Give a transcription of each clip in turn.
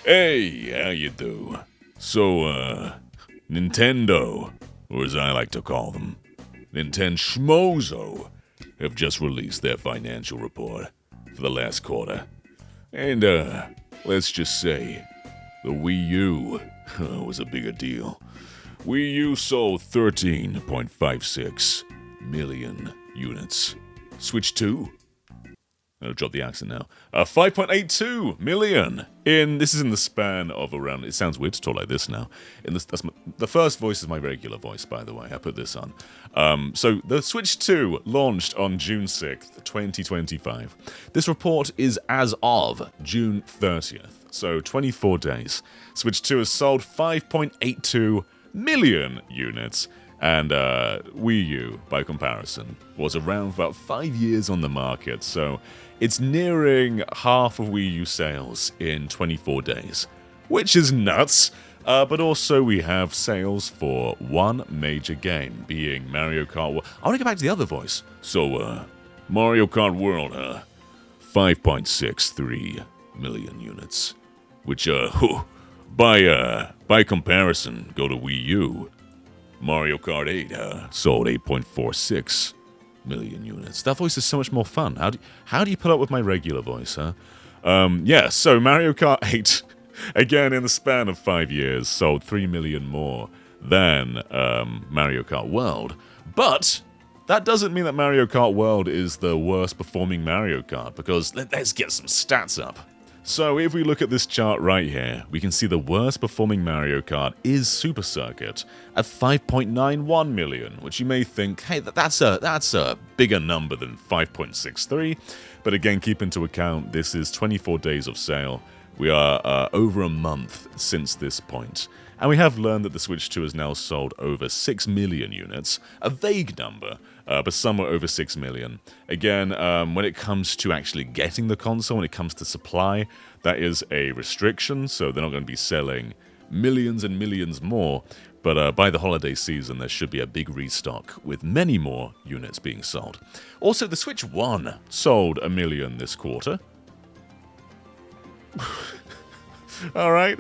Hey, how you do? So, Nintendo, or as I like to call them, Nintenshmozo, have just released their financial report for the last quarter. And, let's just say, the Wii U was a bigger deal. Wii U sold 13.56 million units. Switch 2, I'll drop the accent now. 5.82 million. This is in the span of around. It sounds weird to talk like this now. The first voice is my regular voice, by the way. I put this on. So the Switch 2 launched on June 6th, 2025. This report is as of June 30th, so 24 days. Switch 2 has sold 5.82 million units. And Wii U, by comparison, was around for about 5 years on the market, so it's nearing half of Wii U sales in 24 days, which is nuts. But also we have sales for one major game, being Mario Kart World. I want to go back to the other voice. So, Mario Kart World, 5.63 million units, which, by comparison, go to Wii U. Mario Kart 8 sold 8.46 million units. That voice is so much more fun. How do you put up with my regular voice, huh? So Mario Kart 8, again in the span of 5 years, sold 3 million more than Mario Kart World. But that doesn't mean that Mario Kart World is the worst performing Mario Kart, because let's get some stats up. So if we look at this chart right here, we can see the worst performing Mario Kart is Super Circuit at 5.91 million, which you may think, hey, that's a bigger number than 5.63. But again, keep into account, this is 24 days of sale. We are over a month since this point. And we have learned that the Switch 2 has now sold over 6 million units, a vague number, but somewhere over 6 million. Again, when it comes to actually getting the console, when it comes to supply, that is a restriction, so they're not going to be selling millions and millions more. But by the holiday season, there should be a big restock with many more units being sold. Also, the Switch 1 sold 1 million this quarter. All right.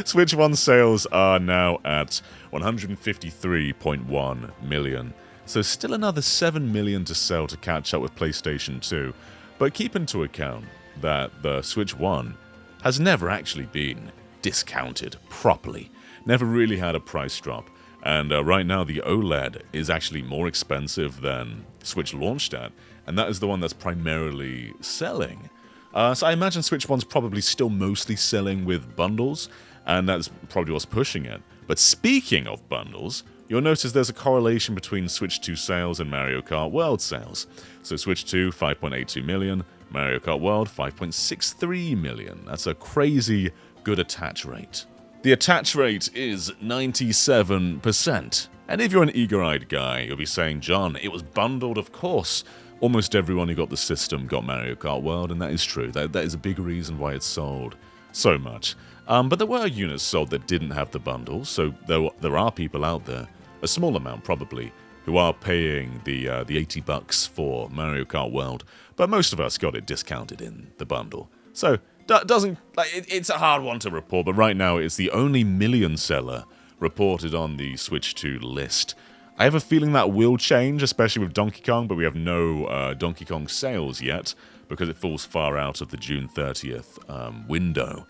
Switch 1 sales are now at 153.1 million. So still another 7 million to sell to catch up with PlayStation 2. But keep into account that the Switch 1 has never actually been discounted properly. Never really had a price drop. And right now the OLED is actually more expensive than Switch launched at. And that is the one that's primarily selling. So I imagine Switch 1's probably still mostly selling with bundles, and that's probably what's pushing it. But speaking of bundles, you'll notice there's a correlation between Switch 2 sales and Mario Kart World sales. So Switch 2, 5.82 million, Mario Kart World, 5.63 million. That's a crazy good attach rate. The attach rate is 97%. And if you're an eager-eyed guy, you'll be saying, John, it was bundled, of course. Almost everyone who got the system got Mario Kart World, and that is true. That is a big reason why it sold so much. But there were units sold that didn't have the bundles, so there are people out there, a small amount probably, who are paying the $80 for Mario Kart World. But most of us got it discounted in the bundle. So it's a hard one to report, but right now it's the only million seller reported on the Switch 2 list. I have a feeling that will change, especially with Donkey Kong, but we have no Donkey Kong sales yet, because it falls far out of the June 30th window.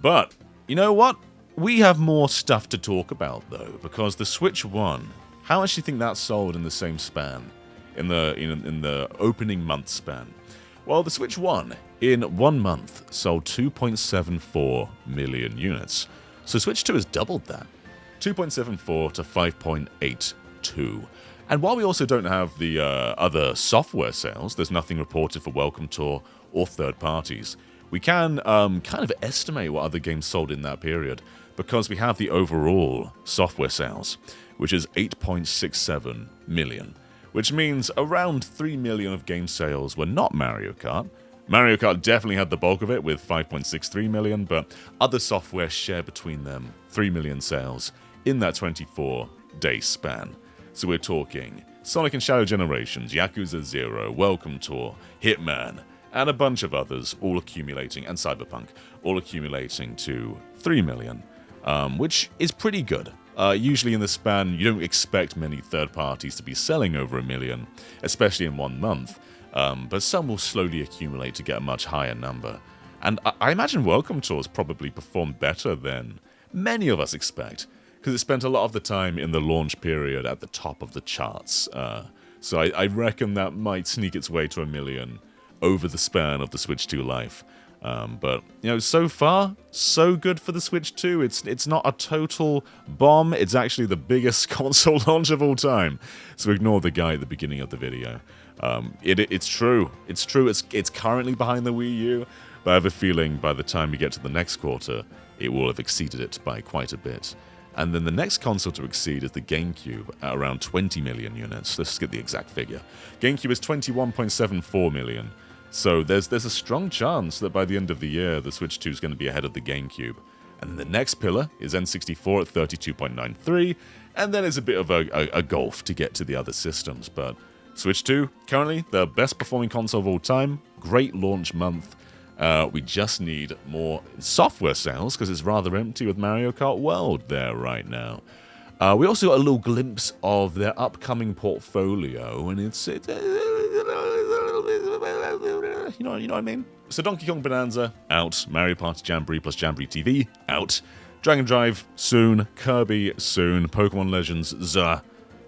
But, you know what? We have more stuff to talk about, though, because the Switch 1, how much do you think that sold in the same span, in the opening month span? Well, the Switch 1, in 1 month, sold 2.74 million units. So Switch 2 has doubled that. 2.74 to 5.82. And while we also don't have the other software sales, there's nothing reported for Welcome Tour or third parties, we can kind of estimate what other games sold in that period, because we have the overall software sales, which is 8.67 million, which means around 3 million of game sales were not Mario Kart. Mario Kart definitely had the bulk of it with 5.63 million, but other software share between them 3 million sales in that 24-day span. So we're talking Sonic and Shadow Generations, Yakuza 0, Welcome Tour, Hitman, and a bunch of others, all accumulating, and Cyberpunk, all accumulating to 3 million, which is pretty good. Usually in the span, you don't expect many third parties to be selling over 1 million, especially in 1 month, but some will slowly accumulate to get a much higher number. And I imagine Welcome Tours probably performed better than many of us expect, because it spent a lot of the time in the launch period at the top of the charts. So I reckon that might sneak its way to 1 million over the span of the Switch 2 life. But, you know, so far, so good for the Switch 2. It's not a total bomb. It's actually the biggest console launch of all time. So ignore the guy at the beginning of the video. It's true. It's true. It's currently behind the Wii U. But I have a feeling by the time we get to the next quarter, it will have exceeded it by quite a bit. And then the next console to exceed is the GameCube at around 20 million units. Let's get the exact figure. GameCube is 21.74 million. So there's a strong chance that by the end of the year, the Switch 2 is going to be ahead of the GameCube. And the next pillar is N64 at 32.93, and then it's a bit of a gulf to get to the other systems. But Switch 2, currently the best performing console of all time, great launch month. We just need more software sales, because it's rather empty with Mario Kart World there right now. We also got a little glimpse of their upcoming portfolio, and it's you know what I mean? So Donkey Kong Bonanza, out. Mario Party Jamboree plus Jamboree TV, out. Dragon Drive, soon. Kirby, soon. Pokemon Legends,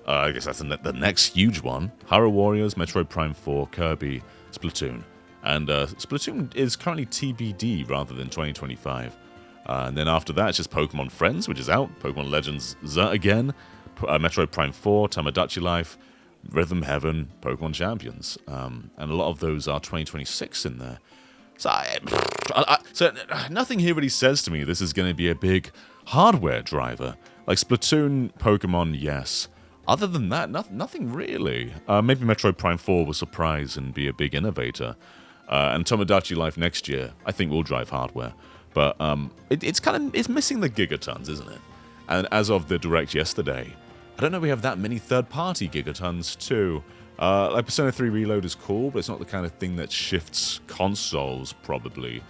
I guess that's the next huge one. Hyrule Warriors, Metroid Prime 4, Kirby, Splatoon. And Splatoon is currently TBD rather than 2025. And then after that, it's just Pokemon Friends, which is out. Pokemon Legends again. Metroid Prime 4, Tamagotchi Life, Rhythm Heaven, Pokemon Champions. And a lot of those are 2026 in there. So nothing here really says to me this is going to be a big hardware driver. Like Splatoon, Pokemon, yes. Other than that, nothing really. Maybe Metroid Prime 4 will surprise and be a big innovator. And Tomodachi Life next year, I think, will drive hardware. But it's missing the gigatons, isn't it? And as of the Direct yesterday, I don't know if we have that many third-party gigatons too. Like Persona 3 Reload is cool, but it's not the kind of thing that shifts consoles, probably.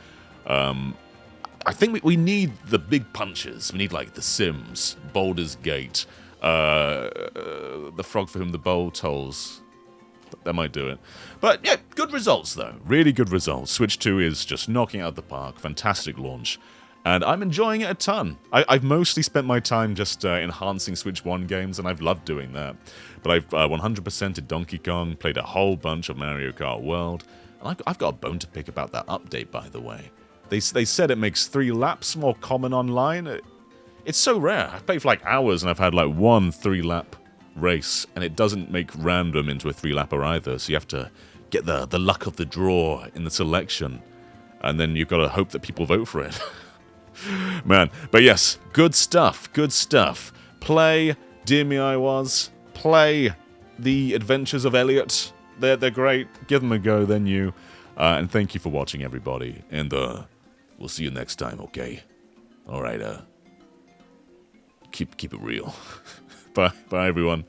I think we need the big punches. We need, like, The Sims, Baldur's Gate, The Frog for Whom the Bowl Tolls. That might do it. But, yeah, good results, though. Really good results. Switch 2 is just knocking out the park. Fantastic launch. And I'm enjoying it a ton. I've mostly spent my time just enhancing Switch 1 games, and I've loved doing that. But I've 100%ed Donkey Kong, played a whole bunch of Mario Kart World, and I've got a bone to pick about that update, by the way. They said it makes 3 laps more common online. It's so rare. I've played for like hours, and I've had like 1 3-lap race, and it doesn't make random into a 3-lapper either, so you have to get the luck of the draw in the selection, and then you've got to hope that people vote for it. Man, but yes, good stuff, good stuff. Play Dear Me I Was, play The Adventures of Elliot. They're great. Give them a go, they're new. And thank you for watching, everybody. And we'll see you next time, okay? All right, keep it real. Bye, everyone.